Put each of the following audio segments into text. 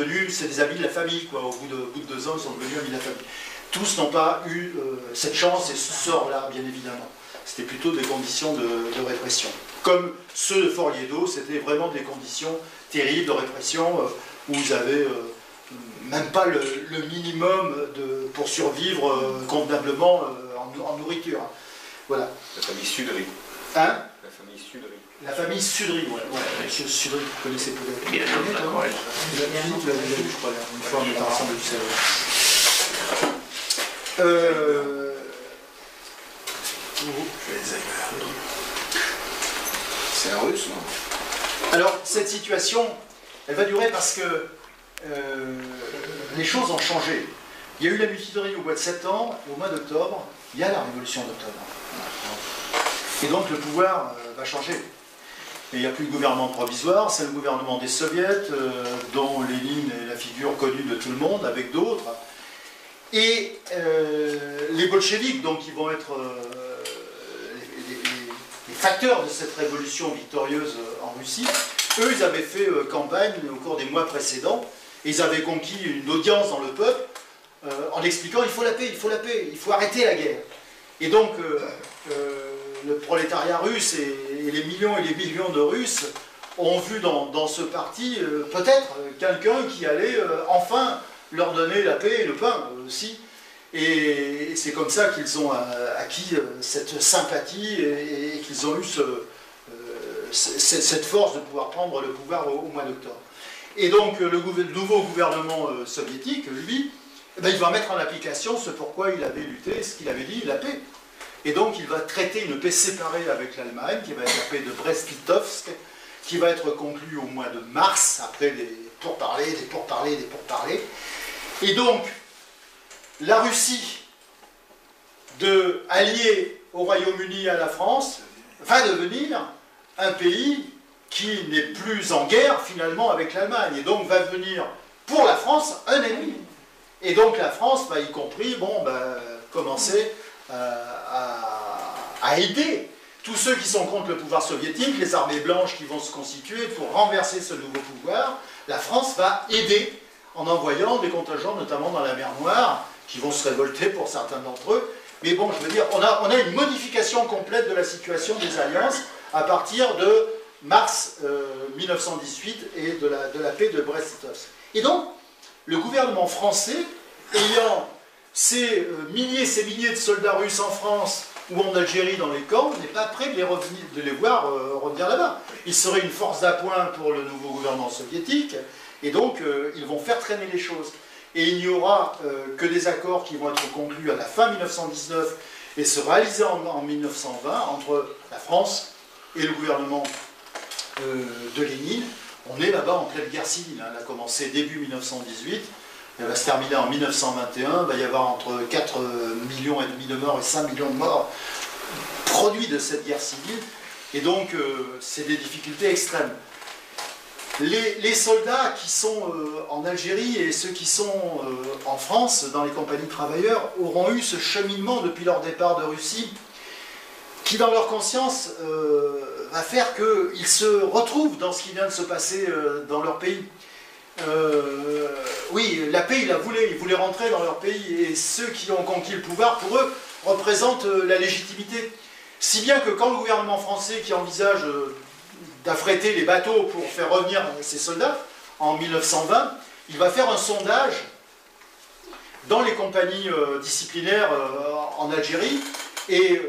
devenus, c'est des amis de la famille, quoi. Au bout de 2 ans, ils sont devenus amis de la famille. Tous n'ont pas eu cette chance et ce sort-là, bien évidemment. C'était plutôt des conditions de répression. Comme ceux de Forliedo, c'était vraiment des conditions terribles de répression où vous avez même pas le minimum pour survivre convenablement en nourriture. Voilà. La famille Sudry. Hein? La famille Sudry. La famille Sudry, ouais. Monsieur Sudry, vous connaissez peut-être. Bien sûr, d'accord. Tu l'avais déjà vu, je crois, une fois, on était ensemble du salon. C'est un russe, non? Alors, cette situation, elle va durer parce que les choses ont changé. Il y a eu la mutinerie au mois de septembre, et au mois d'octobre, il y a la révolution d'octobre. Et donc le pouvoir va changer. Et il n'y a plus de gouvernement provisoire, c'est le gouvernement des soviets, dont Lénine est la figure connue de tout le monde, avec d'autres. Et les bolcheviks, donc, qui vont être les facteurs de cette révolution victorieuse en Russie, eux, ils avaient fait campagne au cours des mois précédents, et ils avaient conquis une audience dans le peuple, en expliquant il faut la paix, il faut la paix, il faut arrêter la guerre. Et donc, le prolétariat russe et les millions de Russes ont vu dans ce parti peut-être quelqu'un qui allait enfin leur donner la paix et le pain aussi. Et c'est comme ça qu'ils ont acquis cette sympathie et qu'ils ont eu cette force de pouvoir prendre le pouvoir au mois d'octobre. Et donc le nouveau gouvernement soviétique, lui, eh bien, il va mettre en application ce pourquoi il avait lutté, ce qu'il avait dit, la paix. Et donc il va traiter une paix séparée avec l'Allemagne, qui va être la paix de Brest-Litovsk, qui va être conclue au mois de mars, après des pourparlers, des pourparlers, des pourparlers. Et donc, la Russie, alliée au Royaume-Uni et à la France, va devenir un pays qui n'est plus en guerre finalement avec l'Allemagne, et donc va devenir pour la France un ennemi. Et donc la France va y compris commencer à aider tous ceux qui sont contre le pouvoir soviétique, les armées blanches qui vont se constituer pour renverser ce nouveau pouvoir. La France va aider en envoyant des contingents, notamment dans la mer Noire, qui vont se révolter pour certains d'entre eux. Mais bon, je veux dire, on a une modification complète de la situation des alliances à partir de mars 1918 et de la paix de Brest-Litovsk. Et donc, le gouvernement français, ayant ces milliers de soldats russes en France ou en Algérie dans les camps, n'est pas prêt de les voir revenir là-bas. Il serait une force d'appoint pour le nouveau gouvernement soviétique, et donc ils vont faire traîner les choses. Et il n'y aura que des accords qui vont être conclus à la fin 1919 et se réaliser en 1920 entre la France et le gouvernement de Lénine. On est là-bas en pleine guerre civile. Hein. Elle a commencé début 1918. Elle va se terminer en 1921, il va y avoir entre 4,5 millions de morts et 5 millions de morts produits de cette guerre civile, et donc c'est des difficultés extrêmes. Les soldats qui sont en Algérie et ceux qui sont en France, dans les compagnies de travailleurs, auront eu ce cheminement depuis leur départ de Russie, qui dans leur conscience va faire qu'ils se retrouvent dans ce qui vient de se passer dans leur pays. Oui, la paix, ils voulaient rentrer dans leur pays, et ceux qui ont conquis le pouvoir, pour eux, représentent la légitimité. Si bien que quand le gouvernement français, qui envisage d'affréter les bateaux pour faire revenir ses soldats, en 1920, il va faire un sondage dans les compagnies disciplinaires en Algérie, et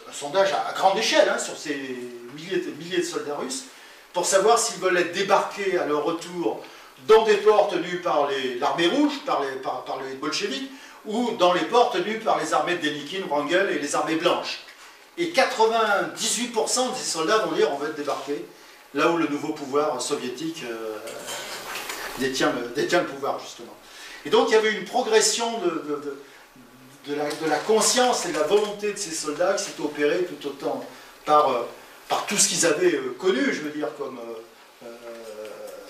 un sondage à grande échelle, hein, sur ces milliers de soldats russes, pour savoir s'ils veulent être débarqués à leur retour dans des ports tenus par l'armée rouge, par les bolcheviks, ou dans les ports tenus par les armées de Dénikin, Wrangel et les armées blanches. Et 98% des soldats vont dire on va être débarqués, là où le nouveau pouvoir soviétique détient le pouvoir, justement. Et donc il y avait une progression de la conscience et de la volonté de ces soldats qui s'est opérée tout autant par tout ce qu'ils avaient connu, je veux dire, comme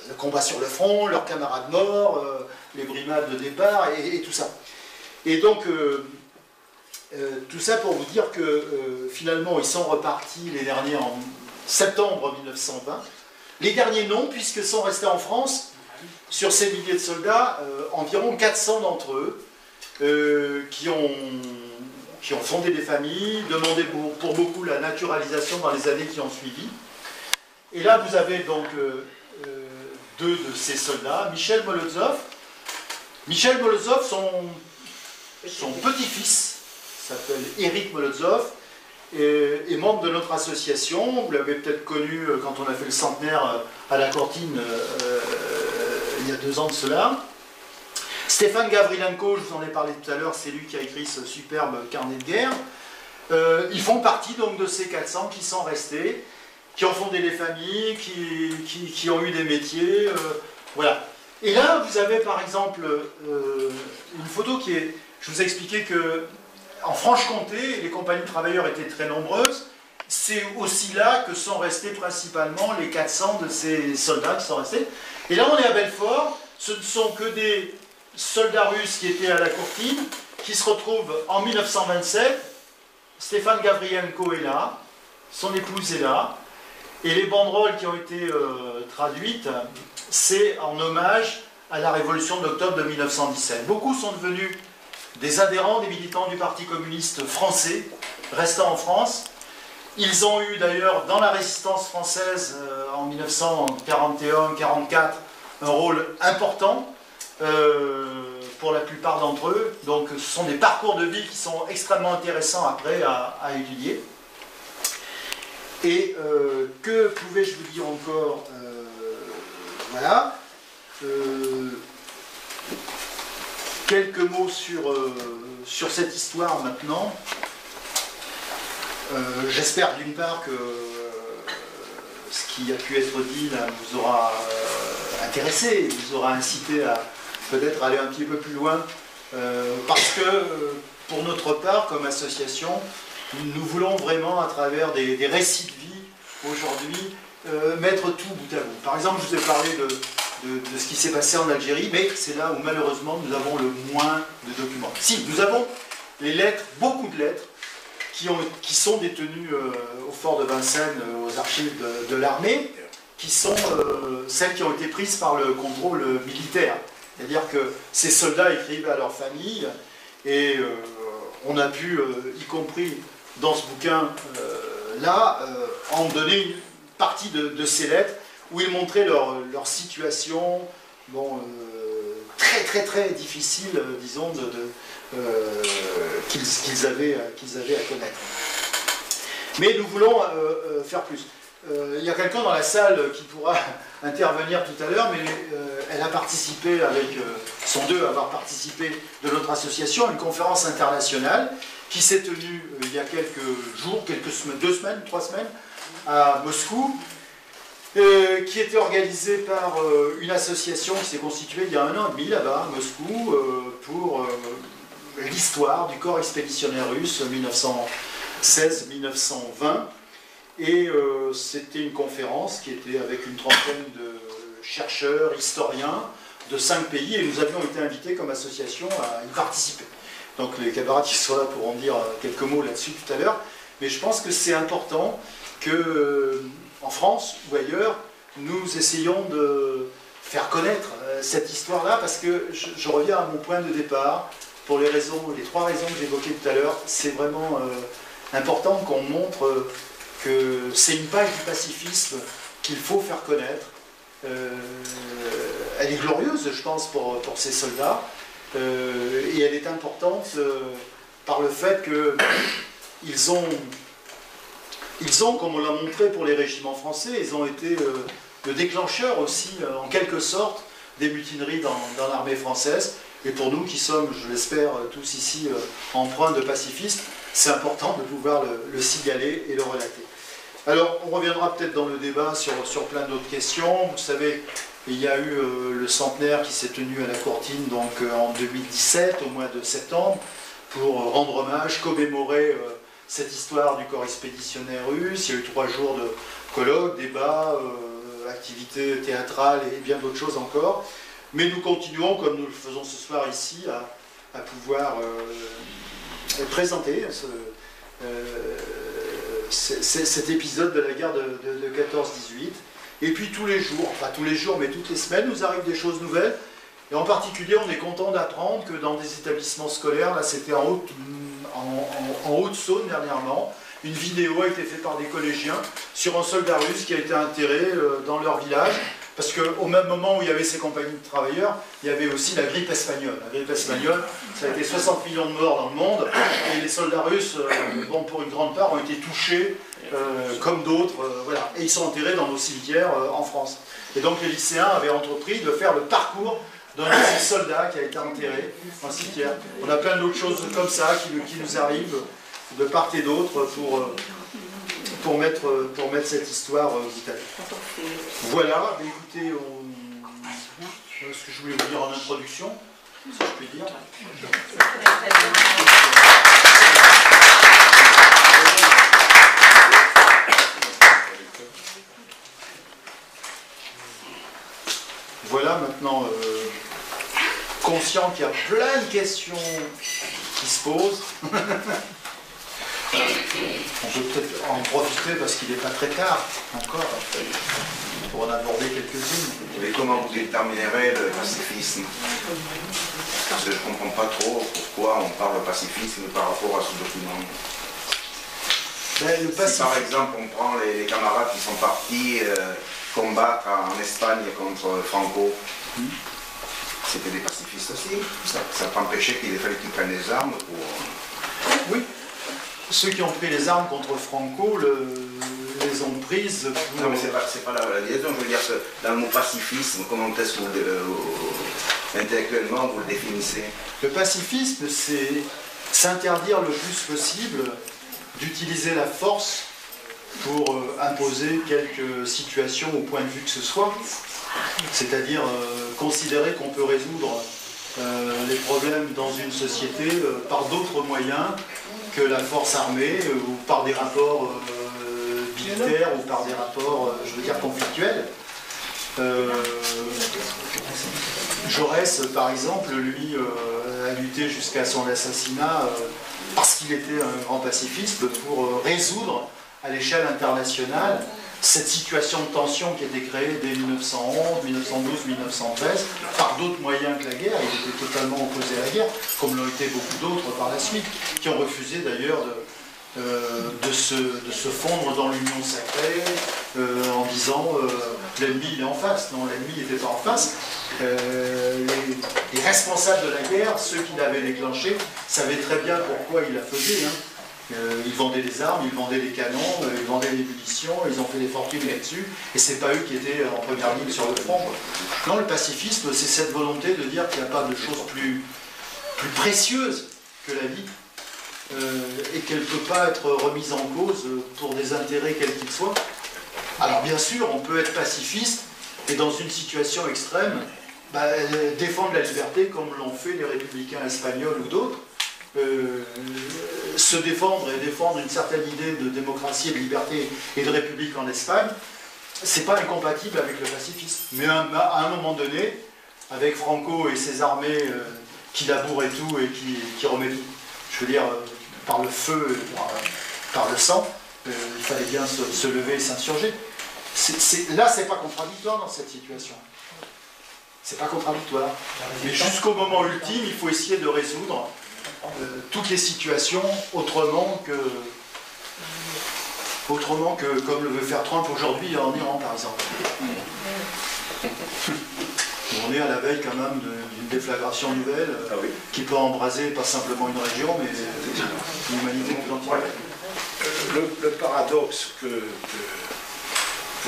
le combat sur le front, leurs camarades morts, les brimades de départ, et tout ça. Et donc, tout ça pour vous dire que finalement, ils sont repartis, les derniers, en septembre 1920. Les derniers non, puisqu'ils sont restés en France, sur ces milliers de soldats, environ 400 d'entre eux qui ont fondé des familles, demandé pour beaucoup la naturalisation dans les années qui ont suivi. Et là, vous avez donc deux de ces soldats, Michel Molotov. Michel Molotov, son petit-fils, s'appelle Éric Molotov, est membre de notre association. Vous l'avez peut-être connu quand on a fait le centenaire à la Courtine il y a 2 ans de cela. Stéphane Gavrilenko, je vous en ai parlé tout à l'heure, c'est lui qui a écrit ce superbe carnet de guerre. Ils font partie donc de ces 400 qui sont restés, qui ont fondé des familles, qui ont eu des métiers, voilà. Et là, vous avez par exemple une photo qui est... Je vous ai expliqué que en Franche-Comté, les compagnies de travailleurs étaient très nombreuses. C'est aussi là que sont restés principalement les 400 de ces soldats qui sont restés. Et là, on est à Belfort. Ce ne sont que des soldats russes qui étaient à la Courtine, qui se retrouvent en 1927. Stéphane Gavrilenko est là, son épouse est là. Et les banderoles qui ont été traduites, c'est en hommage à la révolution d'octobre de 1917. Beaucoup sont devenus des adhérents, des militants du Parti communiste français, restant en France. Ils ont eu d'ailleurs dans la résistance française en 1941-44 un rôle important pour la plupart d'entre eux. Donc ce sont des parcours de vie qui sont extrêmement intéressants après à étudier. Et que pouvais-je vous dire encore voilà. Quelques mots sur cette histoire maintenant. J'espère d'une part que ce qui a pu être dit là vous aura intéressé, vous aura incité à peut-être aller un petit peu plus loin, parce que pour notre part, comme association, nous voulons vraiment, à travers des récits de vie aujourd'hui, mettre tout bout à bout. Par exemple, je vous ai parlé de ce qui s'est passé en Algérie, mais c'est là où malheureusement nous avons le moins de documents. Si, nous avons les lettres, beaucoup de lettres, qui sont détenues au fort de Vincennes, aux archives de l'armée, qui sont celles qui ont été prises par le contrôle militaire. C'est-à-dire que ces soldats écrivent à leur famille, et on a pu, y compris dans ce bouquin-là, en donner une partie de ces lettres, où ils montraient leur situation, bon, très difficile, disons, qu'ils avaient à connaître. Mais nous voulons faire plus. Il y a quelqu'un dans la salle qui pourra intervenir tout à l'heure, mais elle a participé, avec son deux, avoir participé de notre association à une conférence internationale qui s'est tenue il y a quelques jours, 2 semaines, 3 semaines, à Moscou, qui était organisée par une association qui s'est constituée il y a 1 an et demi là-bas, à Moscou, pour l'histoire du corps expéditionnaire russe 1916-1920. Et c'était une conférence qui était avec une trentaine de chercheurs, historiens de 5 pays, et nous avions été invités comme association à y participer. Donc les camarades qui sont là pourront dire quelques mots là-dessus tout à l'heure, mais je pense que c'est important que, en France ou ailleurs, nous essayons de faire connaître cette histoire-là, parce que je reviens à mon point de départ, pour les 3 raisons que j'évoquais tout à l'heure. C'est vraiment important qu'on montre que c'est une page du pacifisme qu'il faut faire connaître. Elle est glorieuse, je pense, pour ces soldats, et elle est importante par le fait qu'ils ont, comme on l'a montré pour les régiments français, ils ont été le déclencheur aussi, en quelque sorte, des mutineries dans l'armée française. Et pour nous qui sommes, je l'espère, tous ici empreints de pacifisme, c'est important de pouvoir le signaler et le relater. Alors, on reviendra peut-être dans le débat sur plein d'autres questions. Vous savez, il y a eu le centenaire qui s'est tenu à la Courtine donc, en 2017, au mois de septembre, pour rendre hommage, commémorer cette histoire du corps expéditionnaire russe. Il y a eu 3 jours de colloques, débats, activités théâtrales et bien d'autres choses encore. Mais nous continuons, comme nous le faisons ce soir ici, à pouvoir présenter cet épisode de la guerre de 14-18. Et puis tous les jours, pas tous les jours, mais toutes les semaines, nous arrivent des choses nouvelles. Et en particulier, on est content d'apprendre que dans des établissements scolaires, là c'était en Haute-Saône dernièrement, une vidéo a été faite par des collégiens sur un soldat russe qui a été enterré dans leur village. Parce qu'au même moment où il y avait ces compagnies de travailleurs, il y avait aussi la grippe espagnole. La grippe espagnole, ça a été 60 millions de morts dans le monde, et les soldats russes, bon, pour une grande part, ont été touchés comme d'autres, voilà. Et ils sont enterrés dans nos cimetières en France. Et donc les lycéens avaient entrepris de faire le parcours d'un de ces soldats qui a été enterré en cimetière. On a plein d'autres choses comme ça qui nous arrivent de part et d'autre pour mettre cette histoire vitale. Voilà, mais écoutez, ce que je voulais vous dire en introduction, si je puis dire. Voilà, maintenant, conscient qu'il y a plein de questions qui se posent. On peut peut-être en profiter parce qu'il n'est pas très tard encore pour en aborder quelques-unes. Et comment vous déterminerez le pacifisme? Parce que je ne comprends pas trop pourquoi on parle de pacifisme par rapport à ce document. Si par exemple on prend les camarades qui sont partis combattre en Espagne contre Franco, c'était des pacifistes aussi. Ça n'a pas empêché qu'il ait fallu qu'ils prennent les armes pour... Oui. Ceux qui ont pris les armes contre Franco les ont prises pour... Non mais c'est pas la liaison, je veux dire que dans le mot pacifisme, comment est-ce que intellectuellement vous le définissez? Le pacifisme, c'est s'interdire le plus possible d'utiliser la force pour imposer quelque situation au point de vue que ce soit, c'est-à-dire considérer qu'on peut résoudre les problèmes dans une société par d'autres moyens que la force armée ou par des rapports militaires ou par des rapports, je veux dire, conflictuels. Jaurès, par exemple, lui, a lutté jusqu'à son assassinat parce qu'il était un grand pacifiste pour résoudre à l'échelle internationale cette situation de tension qui était créée dès 1911, 1912, 1913 par d'autres moyens que la guerre. Il était totalement opposé à la guerre, comme l'ont été beaucoup d'autres par la suite, qui ont refusé d'ailleurs de se fondre dans l'union sacrée en disant l'ennemi il est en face. Non, l'ennemi n'était pas en face. Les responsables de la guerre, ceux qui l'avaient déclenché, savaient très bien pourquoi ils la faisaient. Ils vendaient des armes, ils vendaient des canons, ils vendaient des munitions, ils ont fait des fortunes là-dessus, et c'est pas eux qui étaient en première ligne sur le front. Non, le pacifisme, c'est cette volonté de dire qu'il n'y a pas de chose plus précieuse que la vie, et qu'elle ne peut pas être remise en cause pour des intérêts quels qu'ils soient. Alors bien sûr, on peut être pacifiste, et dans une situation extrême, défendre la liberté comme l'ont fait les républicains espagnols ou d'autres, se défendre et défendre une certaine idée de démocratie et de liberté et de république en Espagne, c'est pas incompatible avec le pacifisme. Mais à un moment donné, avec Franco et ses armées qui labourent et tout et qui remettent tout, je veux dire, par le feu et par le sang, il fallait bien se lever et s'insurger. Là, c'est pas contradictoire dans cette situation. C'est pas contradictoire. Mais jusqu'au moment ultime, il faut essayer de résoudre toutes les situations autrement que comme le veut faire Trump aujourd'hui en Iran par exemple. On est à la veille quand même d'une déflagration nouvelle qui peut embraser pas simplement une région mais l'humanité tout entière. Le paradoxe que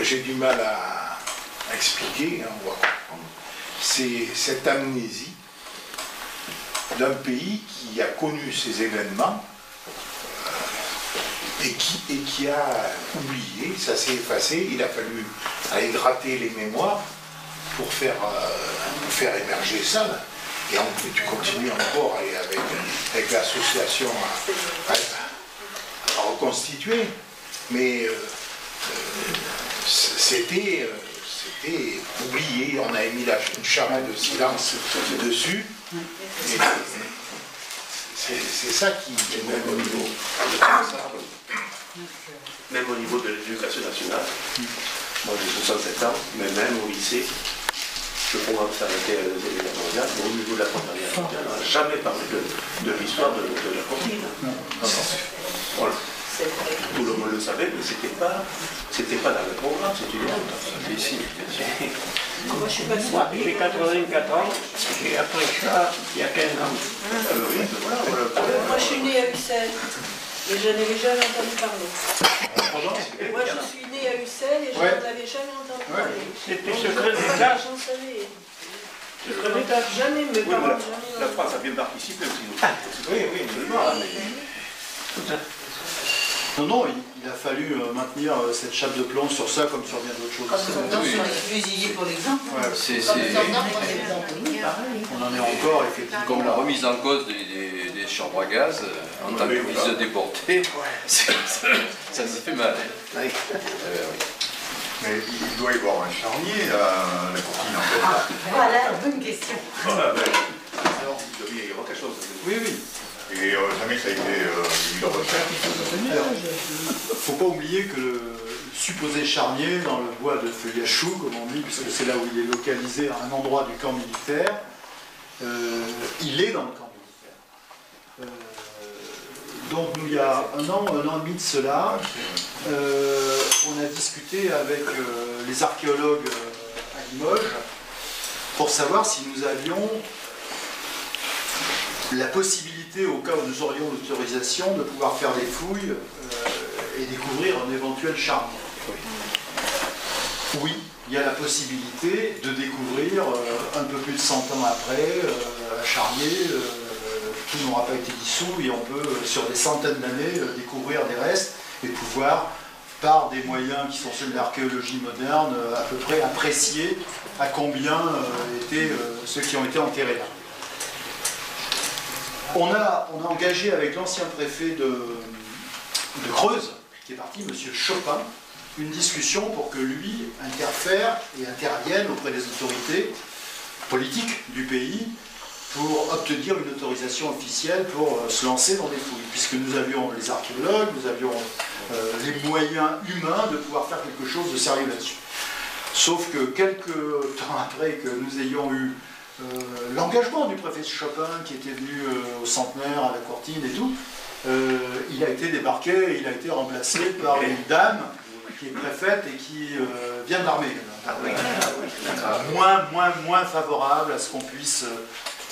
j'ai du mal à expliquer, on va comprendre, c'est cette amnésie d'un pays qui a connu ces événements et qui a oublié, ça s'est effacé, il a fallu aller gratter les mémoires pour faire émerger ça. Et tu continues encore avec l'association à reconstituer, mais c'était oublié, on a mis une charge de silence dessus. C'est ça qui est même au niveau même au niveau de l'éducation nationale. Moi j'ai 67 ans, mais même au lycée, le programme s'arrêtait à la Deuxième Guerre mondiale, mais au niveau de la Première Guerre mondiale, on n'a jamais parlé de l'histoire de la courtine. Voilà. Tout le monde le savait, mais c'était pas dans le programme, c'est une honte. Ici, Moi, je suis pas sûre. Moi, j'ai 84 ans, j'ai appris ça il y a 15 ans. Moi, je suis née à Ussel, et je n'avais jamais entendu parler. Moi, je suis née à Ussel, et je n'en avais jamais entendu parler. C'était secret d'État. J'en savais. Secret d'État. Jamais, mes Oui, parents, mais jamais. la France a bien participé aussi. oui, Non, non, il a fallu maintenir cette chape de plomb sur ça comme sur bien d'autres choses. Comme sur les fusillés pour l'exemple. Ouais, c'est Comme soldats pour l'exemple. Oui, pareil. on en est encore effectivement. comme la remise en cause des chambres à gaz en tant que vise déporté, ça nous fait mal. Mais il doit y avoir un charnier à la courtine en fait. Voilà, bonne question. Alors, il devait y avoir quelque chose. Oui, oui. Et jamais ça a été une recherche. Alors, faut pas oublier que le supposé charnier dans le bois de feuillage chou, comme on dit, puisque c'est là où il est localisé à un endroit du camp militaire, il est dans le camp militaire. Donc nous, il y a un an et demi de cela, on a discuté avec les archéologues à Limoges pour savoir si nous avions la possibilité, au cas où nous aurions l'autorisation, de pouvoir faire des fouilles et découvrir un éventuel charnier. Oui, il y a la possibilité de découvrir un peu plus de 100 ans après un charnier, tout n'aura pas été dissous et on peut, sur des centaines d'années, découvrir des restes et pouvoir, par des moyens qui sont ceux de l'archéologie moderne, à peu près apprécier à combien étaient ceux qui ont été enterrés là. On a engagé avec l'ancien préfet de Creuse, qui est parti, M. Chopin, une discussion pour que lui interfère et intervienne auprès des autorités politiques du pays pour obtenir une autorisation officielle pour se lancer dans des fouilles, puisque nous avions les archéologues, nous avions les moyens humains de pouvoir faire quelque chose de sérieux là-dessus. Sauf que quelques temps après que nous ayons eu l'engagement du préfet Chopin qui était venu au centenaire, à la Courtine et tout, il a été débarqué et il a été remplacé par une dame qui est préfète et qui vient de l'armée. Moins favorable à ce qu'on puisse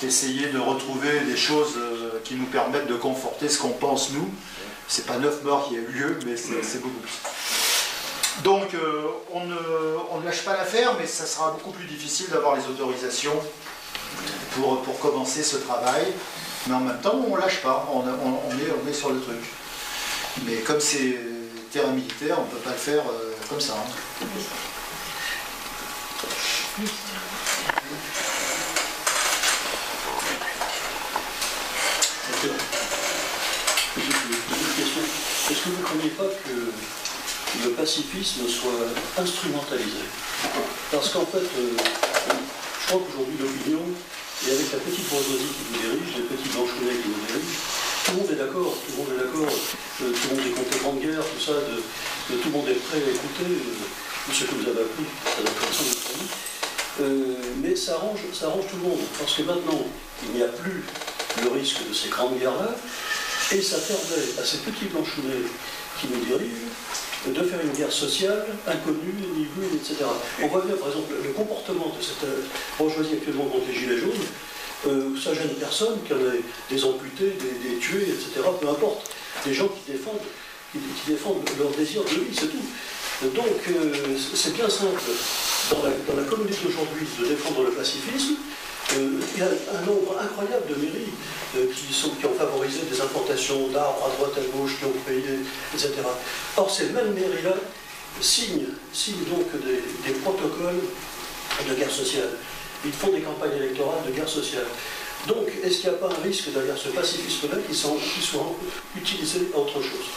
essayer de retrouver des choses qui nous permettent de conforter ce qu'on pense nous. C'est pas 9 morts qui a eu lieu, mais c'est beaucoup plus. Donc on ne lâche pas l'affaire, mais ça sera beaucoup plus difficile d'avoir les autorisations pour commencer ce travail. Mais en même temps, on ne lâche pas, on est sur le truc. Mais comme c'est terrain militaire, on ne peut pas le faire comme ça. Hein. Est-ce que vous ne croyez pas que le pacifisme soit instrumentalisé? Parce qu'en fait, je crois qu'aujourd'hui l'opinion, et avec la petite bourgeoisie qui nous dirige, les petits blanchonnets qui nous dirigent, tout le monde est d'accord, tout le monde est d'accord, tout le monde est contre les grandes guerres, tout ça, tout le monde est prêt à écouter ce que vous avez appris, très intéressant de votre avis. Mais ça arrange tout le monde, parce que maintenant, il n'y a plus le risque de ces grandes guerres-là, et ça permet à ces petits blanchonnets qui nous dirigent de faire une guerre sociale, inconnue, ni vue, etc. On voit bien, par exemple, le comportement de cette bourgeoisie actuellement contre les gilets jaunes, ça gêne personne, qu'il y en ait des amputés, des tués, etc. Peu importe. Des gens qui défendent leur désir de vie, c'est tout. Donc, c'est bien simple. Dans la communauté d'aujourd'hui, de défendre le pacifisme, il y a un nombre incroyable de mairies qui ont favorisé des implantations d'arbres à droite, à gauche, qui ont payé, etc. Or, ces mêmes mairies-là signent donc des protocoles de guerre sociale. Ils font des campagnes électorales de guerre sociale. Donc, est-ce qu'il n'y a pas un risque derrière ce pacifisme-là qui soit utilisé à autre chose?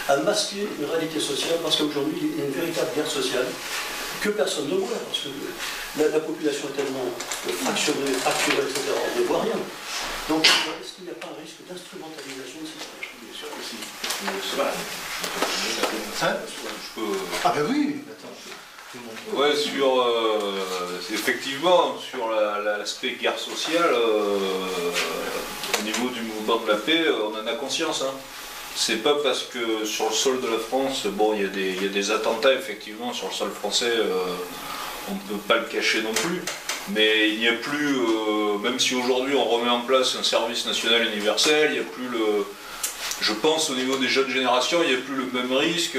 À masquer une réalité sociale, parce qu'aujourd'hui, il y a une véritable guerre sociale que personne ne voit, parce que la population est tellement fracturée, etc., on ne voit rien. Donc, est-ce qu'il n'y a pas un risque d'instrumentalisation de cette guerre? Bien sûr que si. Ah ben oui, attends. Ouais, effectivement, sur l'aspect guerre sociale, au niveau du mouvement de la paix, on en a conscience. Hein. C'est pas parce que sur le sol de la France, bon, il y a des attentats, effectivement, sur le sol français, on ne peut pas le cacher non plus. Mais il n'y a plus, même si aujourd'hui on remet en place un service national universel, il n'y a plus je pense au niveau des jeunes générations, il n'y a plus le même risque,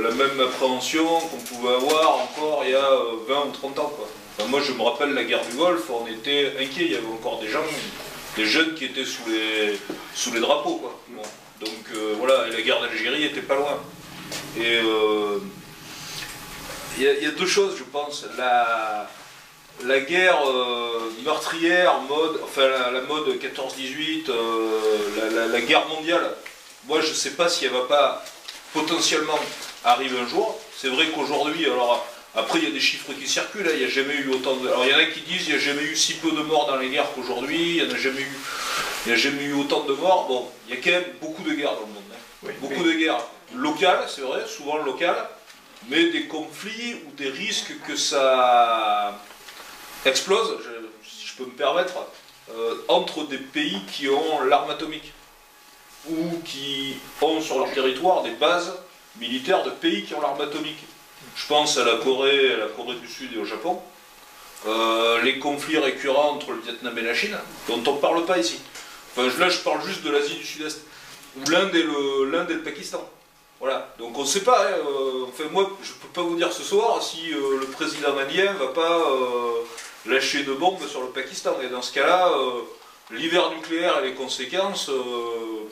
la même appréhension qu'on pouvait avoir encore il y a 20 ou 30 ans. Quoi. Enfin, moi je me rappelle la guerre du Golfe, on était inquiets, il y avait encore des gens, des jeunes qui étaient sous les drapeaux. Quoi. Bon. Donc voilà, et la guerre d'Algérie était pas loin. Et il y a deux choses, je pense. La guerre meurtrière, la mode 14-18, la guerre mondiale, moi je ne sais pas si elle ne va pas potentiellement arriver un jour. C'est vrai qu'aujourd'hui, alors après il y a des chiffres qui circulent, il n'y a jamais eu autant de... Alors il y en a qui disent qu'il n'y a jamais eu si peu de morts dans les guerres qu'aujourd'hui, il n'y a jamais eu autant de morts. Bon, il y a quand même beaucoup de guerres dans le monde. Hein. Oui, beaucoup de guerres locales, c'est vrai, souvent locales, mais des conflits ou des risques que ça explose, si je peux me permettre, entre des pays qui ont l'arme atomique ou qui ont sur leur territoire des bases militaires de pays qui ont l'arme atomique. Je pense à la Corée du Sud et au Japon, les conflits récurrents entre le Vietnam et la Chine, dont on ne parle pas ici. Enfin, là, je parle juste de l'Asie du Sud-Est, où l'Inde et le Pakistan. Voilà, donc on ne sait pas, hein, enfin moi je ne peux pas vous dire ce soir si le président indien ne va pas lâcher de bombes sur le Pakistan, et dans ce cas-là, l'hiver nucléaire et les conséquences,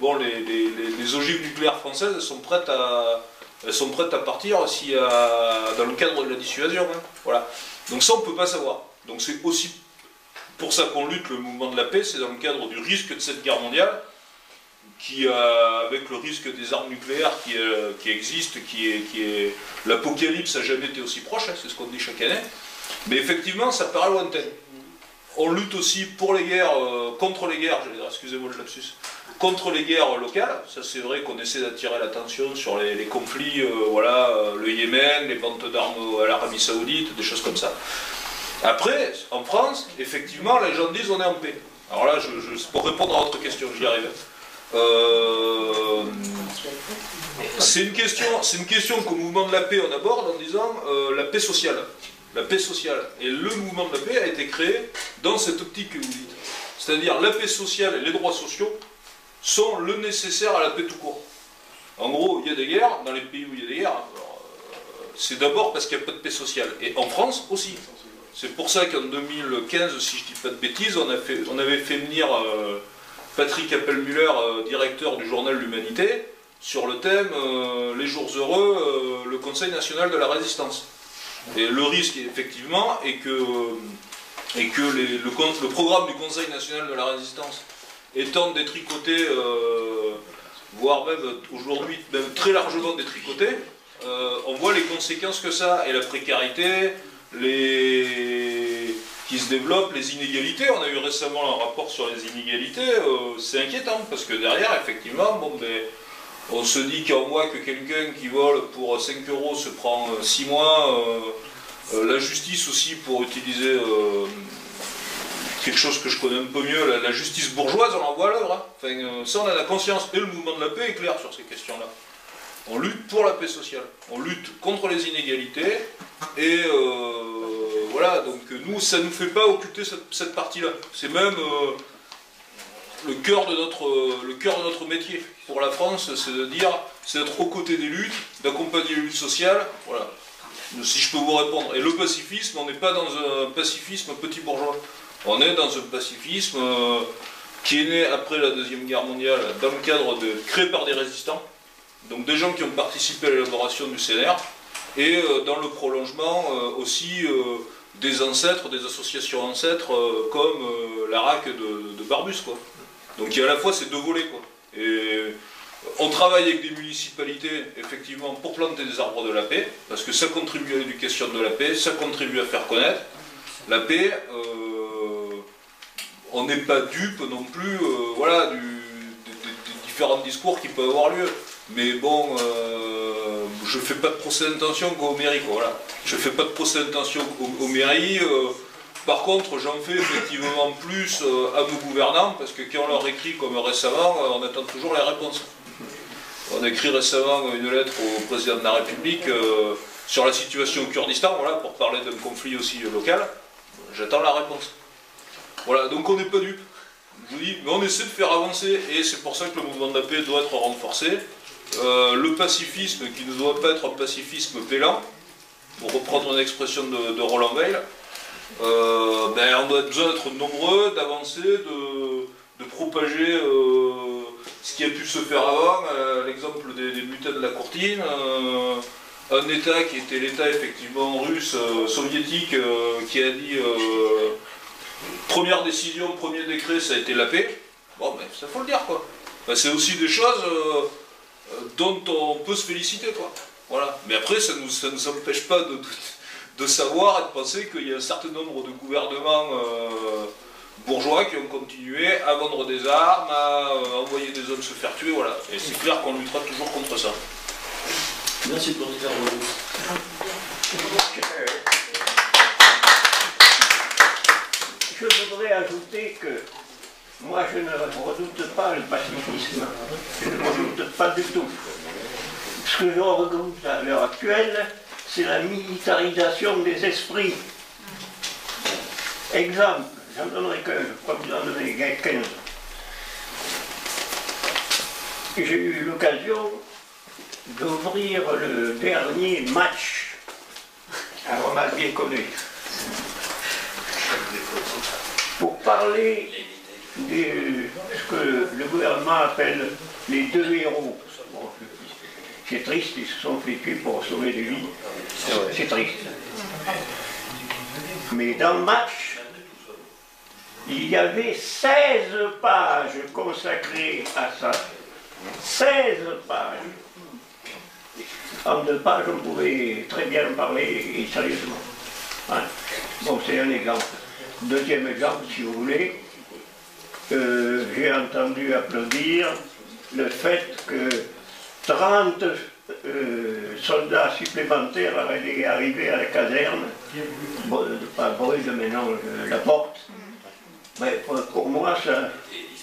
bon les ogives nucléaires françaises sont prêtes à partir s'il y a, dans le cadre de la dissuasion, hein, voilà. Donc ça on ne peut pas savoir, donc c'est aussi pour ça qu'on lutte le mouvement de la paix, c'est dans le cadre du risque de cette guerre mondiale, qui, avec le risque des armes nucléaires qui existe, l'apocalypse n'a jamais été aussi proche, hein, c'est ce qu'on dit chaque année, mais effectivement ça paraît lointain. On lutte aussi pour les guerres, contre les guerres, excusez-moi le lapsus, contre les guerres locales, ça c'est vrai qu'on essaie d'attirer l'attention sur les conflits, voilà, le Yémen, les ventes d'armes à l'Arabie Saoudite, des choses comme ça. Après, en France, effectivement, les gens disent on est en paix. Alors là, pour répondre à votre question, j'y arrive. C'est une question qu'au mouvement de la paix on aborde en disant la paix sociale. La paix sociale. Et le mouvement de la paix a été créé dans cette optique que vous dites. C'est-à-dire la paix sociale et les droits sociaux sont le nécessaire à la paix tout court. En gros, il y a des guerres, dans les pays où il y a des guerres, c'est d'abord parce qu'il n'y a pas de paix sociale. Et en France aussi. C'est pour ça qu'en 2015, si je ne dis pas de bêtises, on avait fait venir Patrick Appelmüller, directeur du journal L'Humanité, sur le thème Les jours heureux, le Conseil national de la résistance. Et le risque, effectivement, est que le programme du Conseil national de la résistance étant détricoté, voire même aujourd'hui même très largement détricoté, on voit les conséquences que ça a, et la précarité, qui se développent, les inégalités. On a eu récemment un rapport sur les inégalités, c'est inquiétant, parce que derrière, effectivement, bon, ben, on se dit qu'en mois que quelqu'un qui vole pour 5 € se prend 6 mois, la justice aussi, pour utiliser quelque chose que je connais un peu mieux, la justice bourgeoise, on l'envoie à l'œuvre. Hein. Enfin, ça, on a la conscience. Et le mouvement de la paix est clair sur ces questions-là. On lutte pour la paix sociale, on lutte contre les inégalités, et voilà, donc nous, ça ne nous fait pas occulter cette partie-là. C'est même le cœur de notre métier. Pour la France, c'est de dire, c'est d'être aux côtés des luttes, d'accompagner les luttes sociales, voilà. Si je peux vous répondre. Et le pacifisme, on n'est pas dans un pacifisme petit bourgeois. On est dans un pacifisme qui est né après la Deuxième Guerre mondiale, dans le cadre créé par des résistants. Donc des gens qui ont participé à l'élaboration du CNR, et dans le prolongement aussi des ancêtres, des associations ancêtres comme la RAC de Barbus, quoi. Donc il y a à la fois ces deux volets, quoi. Et on travaille avec des municipalités, effectivement, pour planter des arbres de la paix, parce que ça contribue à l'éducation de la paix, ça contribue à faire connaître la paix. On n'est pas dupe non plus, voilà, des différents discours qui peuvent avoir lieu. Mais bon, je fais pas de procès d'intention qu'aux mairies, quoi, voilà. Je fais pas de procès d'intention aux mairies. Par contre, j'en fais effectivement plus à nos gouvernants, parce que quand on leur écrit comme récemment, on attend toujours les réponses. On a écrit récemment une lettre au président de la République sur la situation au Kurdistan, voilà, pour parler d'un conflit aussi local. J'attends la réponse. Voilà, donc on n'est pas dupes. Je vous dis, mais on essaie de faire avancer, et c'est pour ça que le mouvement de la paix doit être renforcé. Le pacifisme, qui ne doit pas être un pacifisme pélant, pour reprendre une expression de Roland Weil, on doit besoin d'être nombreux, d'avancer, de propager ce qui a pu se faire avant, l'exemple des butins de la Courtine, un État qui était l'État effectivement russe, soviétique, qui a dit première décision, premier décret, ça a été la paix. Bon, mais ça faut le dire, quoi. Ben, c'est aussi des choses dont on peut se féliciter, quoi. Voilà. Mais après, ça nous empêche pas de savoir et de penser qu'il y a un certain nombre de gouvernements bourgeois qui ont continué à vendre des armes, à envoyer des hommes se faire tuer, voilà. Et c'est clair qu'on luttera toujours contre ça. Merci pour le faire. Je voudrais ajouter que moi je ne redoute pas le pacifisme. Je ne redoute pas du tout. Ce que je redoute à l'heure actuelle, c'est la militarisation des esprits. Exemple, j'en donnerai qu'un, je crois que vous en donnez 15. J'ai eu l'occasion d'ouvrir le dernier match à Ronald bien connu, pour parler de ce que le gouvernement appelle les deux héros. Bon, c'est triste, ils se sont fait tuer pour sauver des vies. C'est triste. Mais dans le match, il y avait 16 pages consacrées à ça. 16 pages. En 2 pages, on pouvait très bien en parler et sérieusement. Hein. Bon, c'est un exemple. Deuxième exemple, si vous voulez, j'ai entendu applaudir le fait que 30 soldats supplémentaires allaient arriver à la caserne, pas Bruges, mais non, la porte. Mais pour moi, ça,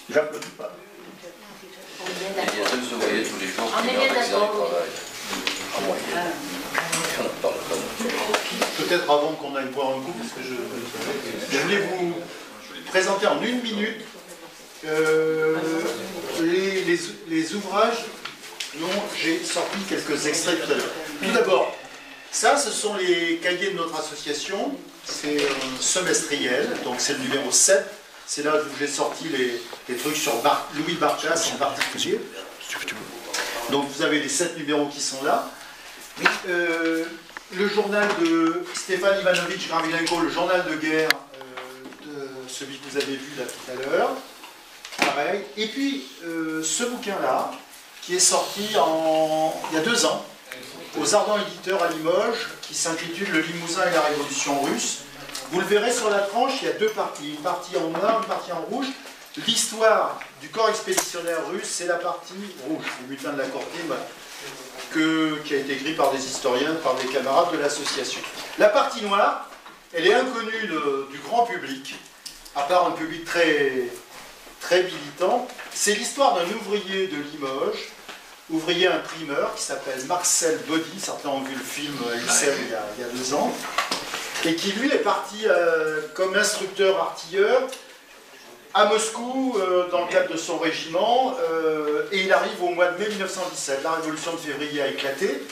j'applaudis pas. Il y a deux ouvriers tous les jours qui meurent d'accident de travail. En moyenne. On en parle pas. Peut-être avant qu'on aille boire un coup, parce que je voulais vous présenter en 1 minute les ouvrages dont j'ai sorti quelques extraits tout à l'heure. Tout d'abord, ça, ce sont les cahiers de notre association. C'est semestriel, donc c'est le numéro 7. C'est là où j'ai sorti les trucs sur Louis Barjas en particulier. Donc vous avez les 7 numéros qui sont là. Le journal de Stéphane Ivanovitch Gravilenko, le journal de guerre, celui que vous avez vu là tout à l'heure. Pareil. Et puis ce bouquin-là, qui est sorti il y a 2 ans, aux Ardents Éditeurs à Limoges, qui s'intitule Le Limousin et la Révolution russe. Vous le verrez sur la tranche, il y a 2 parties, une partie en noir, une partie en rouge. L'histoire du corps expéditionnaire russe, c'est la partie rouge, les butins de la Courtine, voilà, qui a été écrit par des historiens, par des camarades de l'association. La partie noire, elle est inconnue du grand public, à part un public très, très militant. C'est l'histoire d'un ouvrier de Limoges, ouvrier imprimeur, qui s'appelle Marcel Body, certains ont vu le film Excel il y a 2 ans, et qui lui est parti comme instructeur artilleur à Moscou dans le cadre de son régiment, et il arrive au mois de mai 1917. La révolution de février a éclaté.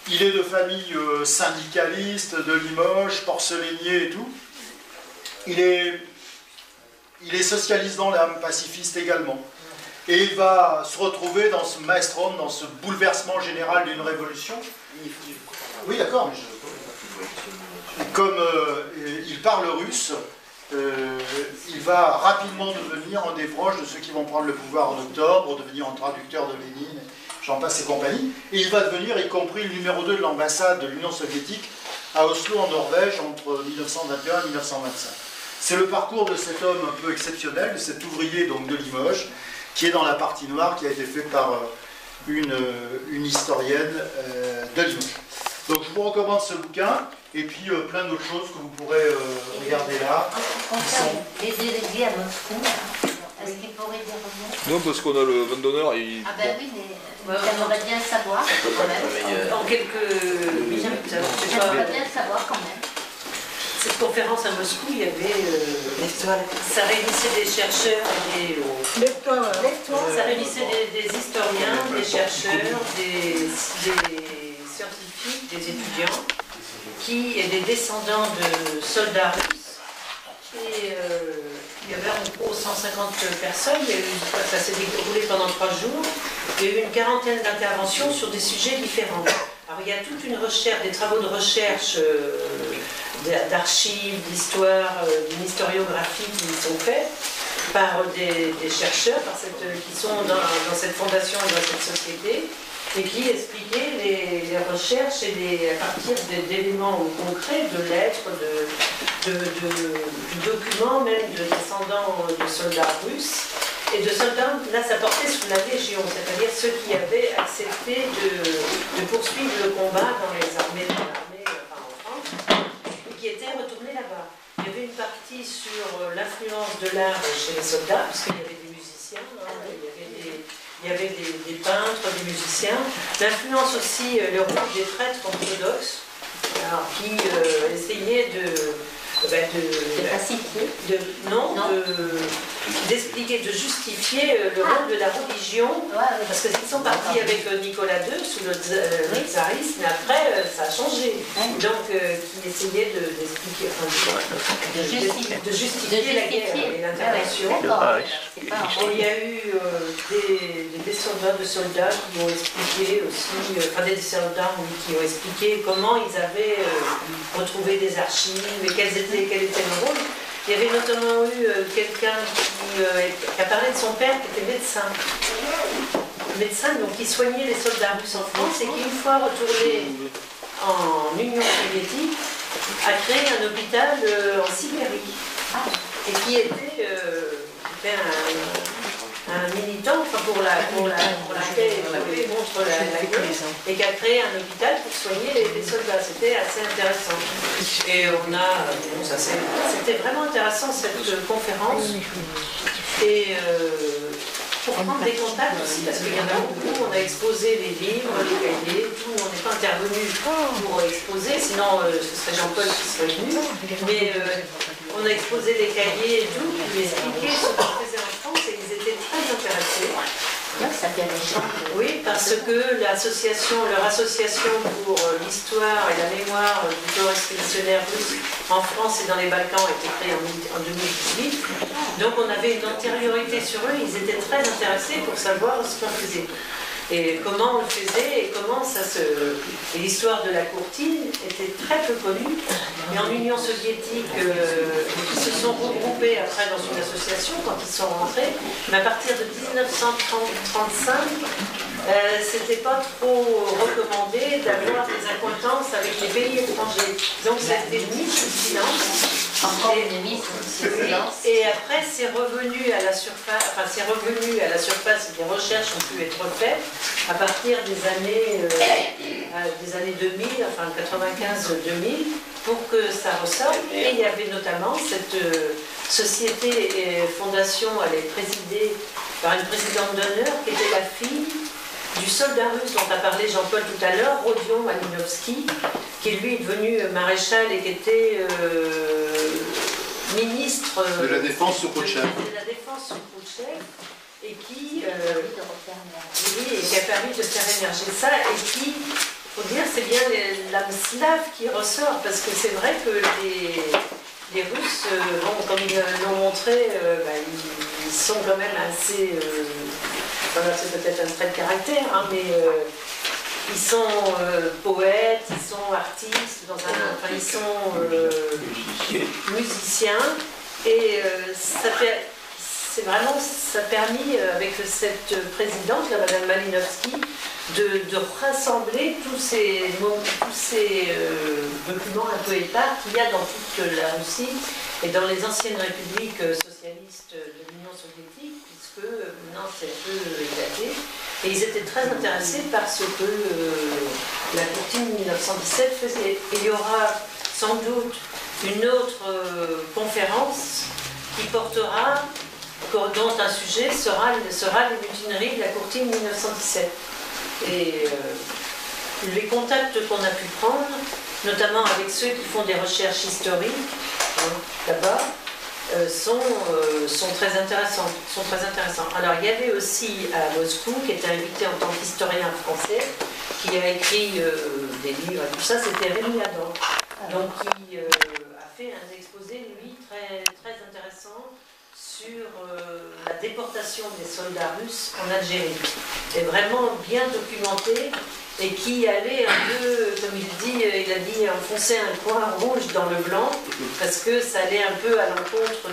Il est de famille syndicaliste de Limoges, porcelainier et tout. Il est socialiste dans l'âme, pacifiste également. Et il va se retrouver dans ce maelstrom, dans ce bouleversement général d'une révolution. Oui, d'accord, mais comme il parle russe, il va rapidement devenir un des proches de ceux qui vont prendre le pouvoir en octobre, devenir un traducteur de Lénine, j'en passe et compagnie. Et il va devenir, y compris, le numéro 2 de l'ambassade de l'Union soviétique à Oslo, en Norvège, entre 1921 et 1925. C'est le parcours de cet homme un peu exceptionnel, de cet ouvrier donc, de Limoges, qui est dans la partie noire, qui a été fait par une historienne de Limoges. Donc je vous recommande ce bouquin, et puis plein d'autres choses que vous pourrez regarder là. En ce qui concerne les délégués à Moscou, est-ce qu'ils pourraient y revenir? Non, parce qu'on a le vent d'honneur. Ah ben oui, mais j'aimerais bien savoir quand même. En quelques minutes, J'aimerais bien savoir quand même. Cette conférence à Moscou, il y avait, ça réunissait des chercheurs et des... Ça réunissait des historiens, des chercheurs, des scientifiques, des étudiants, et des descendants de soldats russes. Et il y avait en gros 150 personnes, ça s'est déroulé pendant 3 jours. Il y a eu une quarantaine d'interventions sur des sujets différents. Alors il y a toute une recherche, des travaux de recherche d'archives, d'histoire, d'une historiographie qui sont faits par des chercheurs qui sont dans cette fondation, dans cette société, et qui expliquaient les recherches à partir d'éléments concrets, de lettres, de documents, même de descendants de soldats russes. Et de soldats, là ça portait sous la Légion, c'est-à-dire ceux qui avaient accepté de poursuivre le combat dans l'armée en France, et qui étaient retournés là-bas. Il y avait une partie sur l'influence de l'art chez les soldats, parce qu'il y avait des musiciens, il y avait des peintres, des musiciens. L'influence aussi, le rôle des prêtres orthodoxes, qui essayaient d'expliquer, de justifier le rôle de la religion, parce qu'ils sont partis avec Nicolas II sous le tsarisme, mais après ça a changé. Donc qui essayaient d'expliquer, de justifier la guerre et l'intervention. Il y a eu des descendants de soldats qui ont expliqué aussi, des soldats qui ont expliqué comment ils avaient retrouvé des archives et quel était le rôle. Il y avait notamment eu quelqu'un qui a parlé de son père qui était médecin. Médecin donc, qui soignait les soldats russes en France et qui, une fois retourné en Union soviétique, a créé un hôpital en Sibérie. Et qui était un militant pour la paix contre la guerre, et qui a créé un hôpital pour soigner les soldats. C'était assez intéressant. Et c'était vraiment intéressant cette conférence. Et pour prendre des contacts aussi, parce qu'il y en a beaucoup, on a exposé les livres, les cahiers, tout, on n'est pas intervenu pour exposer, sinon ce serait Jean-Paul qui serait venu. Mais on a exposé les cahiers et tout, qui expliquaient ce qu'on faisait en France, et ils étaient très intéressés. Oui, parce que leur association pour l'histoire et la mémoire du corps expéditionnaire russe en France et dans les Balkans a été créée en 2018. Donc on avait une antériorité sur eux, ils étaient très intéressés pour savoir ce qu'on faisait. Et comment on le faisait et comment ça se... Et l'histoire de la courtine était très peu connue. Et en Union soviétique, ils se sont regroupés après dans une association quand ils sont rentrés. Mais à partir de 1935, c'était pas trop recommandé d'avoir des acquaintances avec les pays étrangers. Donc c'était mis sous silence. Et après, c'est revenu à la surface, des recherches ont pu être faites à partir des années 2000, enfin 95-2000, pour que ça ressorte. Et il y avait notamment cette société et fondation, elle est présidée par une présidente d'honneur qui était la fille du soldat russe dont a parlé Jean-Paul tout à l'heure, Rodion Malinovski, qui lui est devenu maréchal et qui était ministre de la Défense sous Khrouchtchev. Et qui a permis de faire émerger ça, et qui, il faut dire, c'est bien l'âme slave qui ressort, parce que c'est vrai que les Russes, comme ils l'ont montré, ils sont quand même assez... c'est peut-être un trait de caractère, hein, mais ils sont poètes, ils sont artistes, ils sont musiciens, et ça a permis, avec cette présidente, la Madame Malinovski, de rassembler tous ces documents un peu épars qu'il y a dans toute la Russie et dans les anciennes républiques socialistes de l'Union soviétique, puisque maintenant c'est un peu éclaté. Et ils étaient très intéressés par ce que la courtine 1917 faisait. Et il y aura sans doute une autre conférence qui portera, dont un sujet sera les mutineries de la courtine 1917. Et les contacts qu'on a pu prendre, notamment avec ceux qui font des recherches historiques, là-bas, sont très intéressants. Alors il y avait aussi à Moscou, qui était invité en tant qu'historien français, qui a écrit des livres et tout ça, c'était Rémi Adam. Donc qui a fait un exposé, lui, très, très intéressant sur la déportation des soldats russes en Algérie. Et vraiment bien documenté, et qui allait un peu, comme il a dit, enfoncer un coin rouge dans le blanc, parce que ça allait un peu à l'encontre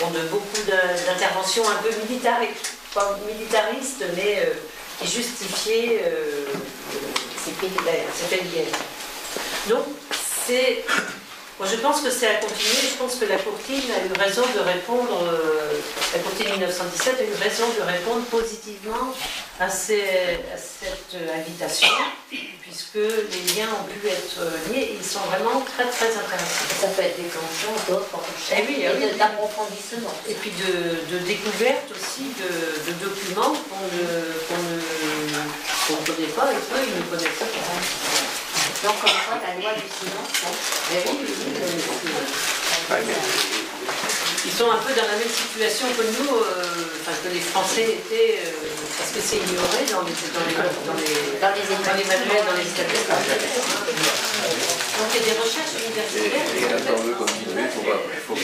de beaucoup d'interventions un peu militaristes, pas militaristes, mais qui justifiaient ces faits de guerre. Donc, moi, je pense que c'est à continuer. Je pense que la courtine a eu raison de répondre, la courtine 1917 a eu raison de répondre positivement à cette invitation, puisque les liens ont pu être liés et ils sont vraiment très très intéressants. Ça peut être déclenchant d'autres recherches et d'approfondissement. Et puis de découverte aussi de documents qu'on ne connaît pas et qu'eux ils ne connaissent pas. Donc, comme ça, la loi du silence, ils sont un peu dans la même situation que nous, que les Français étaient, parce que c'est ignoré dans les manuels, dans les statistiques. Donc il y a des recherches universitaires. Et là, on veut continuer, il faut